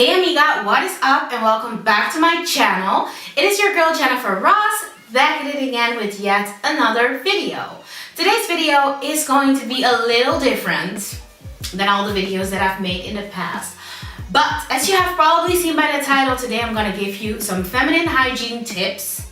Hey amiga, what is up and welcome back to my channel. It is your girl Jennyfer Ross back at it again with yet another video. Today's video is going to be a little different than all the videos that I've made in the past. But as you have probably seen by the title, today I'm going to give you some feminine hygiene tips.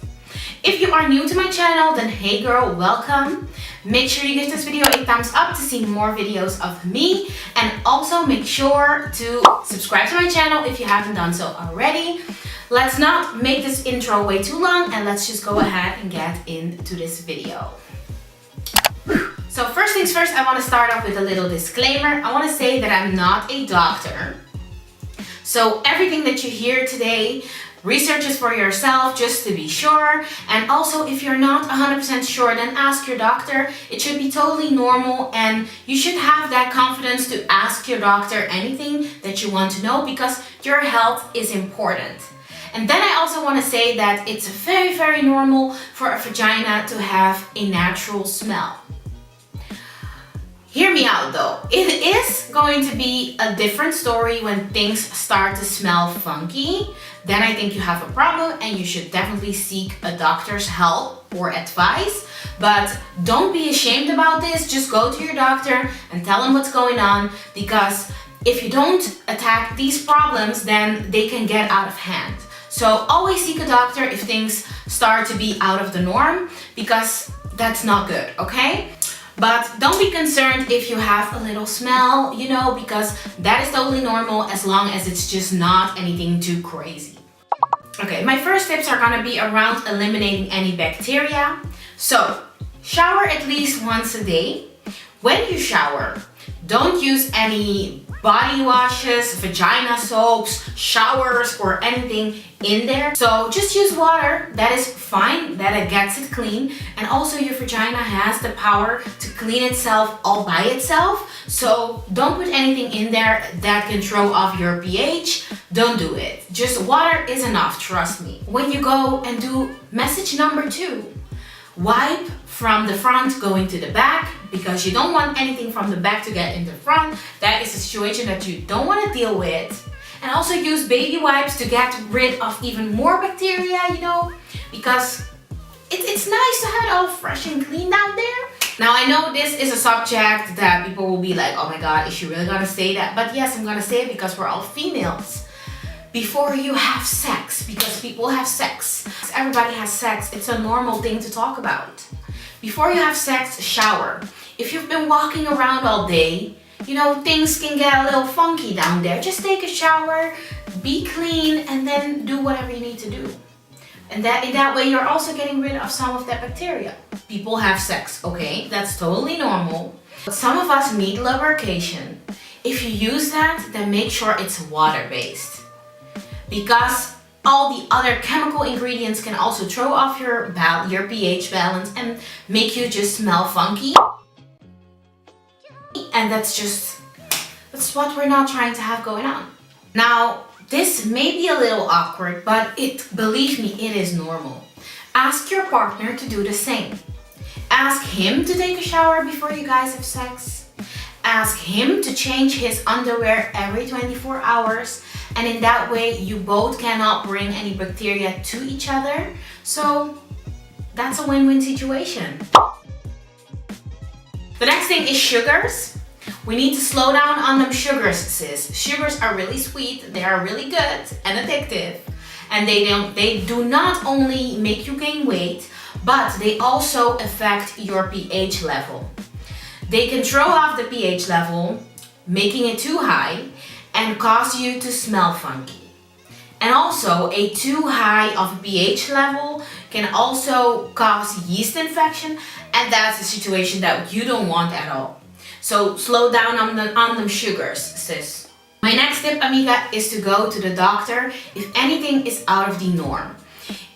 If you are new to my channel, then hey girl, welcome. Make sure you give this video a thumbs up to see more videos of me, and also make sure to subscribe to my channel if you haven't done so already. Let's not make this intro way too long and let's just go ahead and get into this video. So first things first, I want to start off with a little disclaimer. I want to say that I'm not a doctor. So everything that you hear today, research is for yourself just to be sure. And also if you're not 100% sure, then ask your doctor. It should be totally normal and you should have that confidence to ask your doctor anything that you want to know because your health is important. And then I also want to say that it's very, very normal for a vagina to have a natural smell. Hear me out though, it is going to be a different story when things start to smell funky. Then I think you have a problem and you should definitely seek a doctor's help or advice. But don't be ashamed about this, just go to your doctor and tell him what's going on, because if you don't attack these problems, then they can get out of hand. So always seek a doctor if things start to be out of the norm, because that's not good, okay? But don't be concerned if you have a little smell, you know, because that is totally normal as long as it's just not anything too crazy. Okay, my first tips are gonna be around eliminating any bacteria. So, shower at least once a day. When you shower, don't use any body washes, vagina soaps, showers, or anything in there. So just use water, that is fine, that it gets it clean. And also your vagina has the power to clean itself all by itself. So don't put anything in there that can throw off your pH. Don't do it. Just water is enough, trust me. When you go and do message number 2, wipe from the front going to the back, because you don't want anything from the back to get in the front. That is a situation that you don't want to deal with. And also use baby wipes to get rid of even more bacteria, you know, because it's nice to have it all fresh and clean down there. Now I know this is a subject that people will be like, oh my god, is she really gonna say that? But yes, I'm gonna say it because we're all females. Before you have sex, because people have sex, everybody has sex, it's a normal thing to talk about. Before you have sex, shower. If you've been walking around all day, you know, things can get a little funky down there. Just take a shower, be clean, and then do whatever you need to do. And in that way, you're also getting rid of some of that bacteria. People have sex, okay? That's totally normal. But some of us need lubrication. If you use that, then make sure it's water-based. Because all the other chemical ingredients can also throw off your pH balance and make you just smell funky. And that's what we're not trying to have going on. Now, this may be a little awkward, but believe me, it is normal. Ask your partner to do the same. Ask him to take a shower before you guys have sex. Ask him to change his underwear every 24 hours. And in that way, you both cannot bring any bacteria to each other. So that's a win-win situation. The next thing is sugars. We need to slow down on them sugars, sis. Sugars are really sweet, they are really good and addictive. And they do not only make you gain weight, but they also affect your pH level. They can throw off the pH level, making it too high, and cause you to smell funky. And also, a too high of a pH level can also cause yeast infection, and that's a situation that you don't want at all. So slow down on them sugars, sis. My next tip, amiga, is to go to the doctor if anything is out of the norm.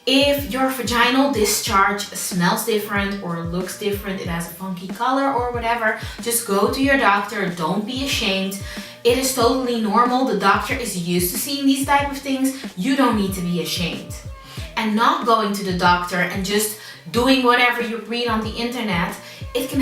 If your vaginal discharge smells different or looks different, it has a funky color or whatever, just go to your doctor. Don't be ashamed. It is totally normal. The doctor is used to seeing these type of things. You don't need to be ashamed. And not going to the doctor and just doing whatever you read on the internet, it can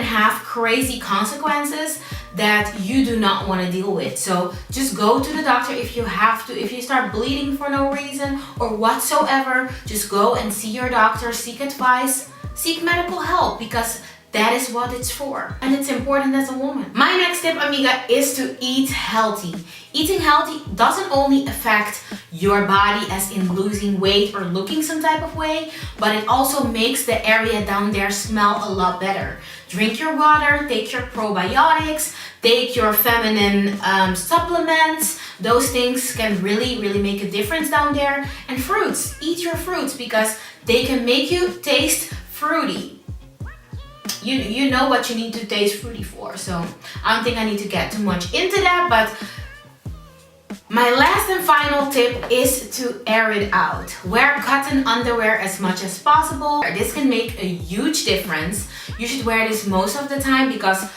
have crazy consequences that you do not want to deal with. So just go to the doctor if you have to. If you start bleeding for no reason or whatsoever, just go and see your doctor, seek advice, seek medical help, because that is what it's for. And it's important as a woman. My next tip, amiga, is to eat healthy. Eating healthy doesn't only affect your body as in losing weight or looking some type of way, but it also makes the area down there smell a lot better. Drink your water, take your probiotics, take your feminine supplements. Those things can really, really make a difference down there. And fruits, eat your fruits because they can make you taste fruity. You know what you need to taste fruity for, so I don't think I need to get too much into that, but my last and final tip is to air it out. Wear cotton underwear as much as possible. This can make a huge difference. You should wear this most of the time because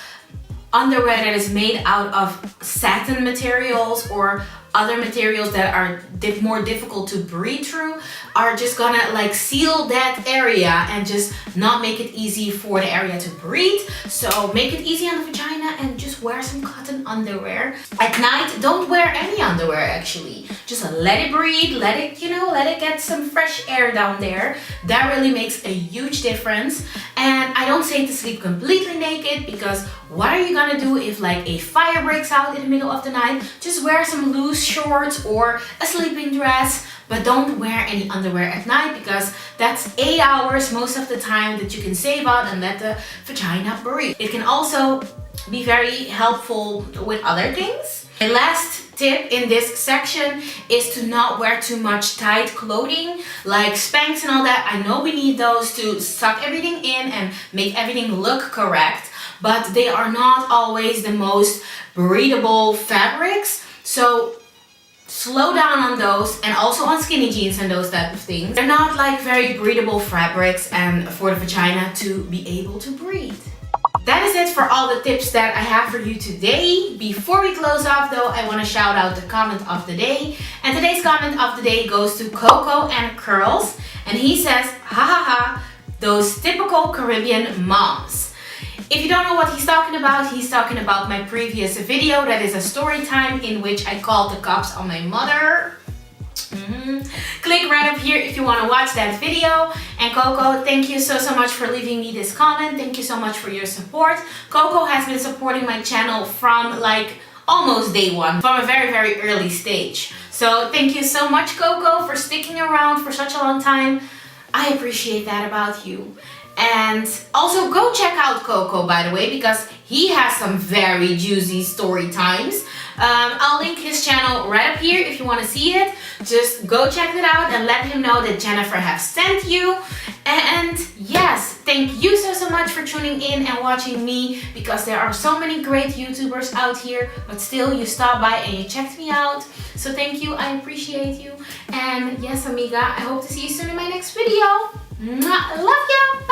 underwear that is made out of satin materials or other materials that are more difficult to breathe through are just gonna like seal that area and just not make it easy for the area to breathe. So make it easy on the vagina and just wear some cotton underwear. At night, don't wear any underwear actually. Just let it breathe, let it get some fresh air down there. That really makes a huge difference. And I don't say to sleep completely naked because what are you gonna do if like a fire breaks out in the middle of the night? Just wear some loose shorts or a sleeping dress, but don't wear any underwear at night because that's 8 hours most of the time that you can save out and let the vagina breathe. It can also be very helpful with other things. My last tip in this section is to not wear too much tight clothing like Spanx and all that. I know we need those to suck everything in and make everything look correct, but they are not always the most breathable fabrics. So slow down on those, and also on skinny jeans and those type of things. They're not like very breathable fabrics and for the vagina to be able to breathe. That is it for all the tips that I have for you today. Before we close off though, I want to shout out the comment of the day. And today's comment of the day goes to Coco and Curls. And he says, ha ha ha, those typical Caribbean moms. If you don't know what he's talking about my previous video. That is a story time in which I called the cops on my mother. Click right up here if you want to watch that video. And Coco, thank you so much for leaving me this comment. Thank you so much for your support. Coco has been supporting my channel from like almost day one, from a very, very early stage. So thank you so much, Coco, for sticking around for such a long time. I appreciate that about you. And also go check out Coco, by the way, because he has some very juicy story times. I'll link his channel right up here if you want to see it. Just go check it out and let him know that Jennyfer has sent you. And yes, thank you so much for tuning in and watching me, because there are so many great YouTubers out here, but still you stopped by and you checked me out. So thank you, I appreciate you. And yes, amiga, I hope to see you soon in my next video. Mwah, I love you.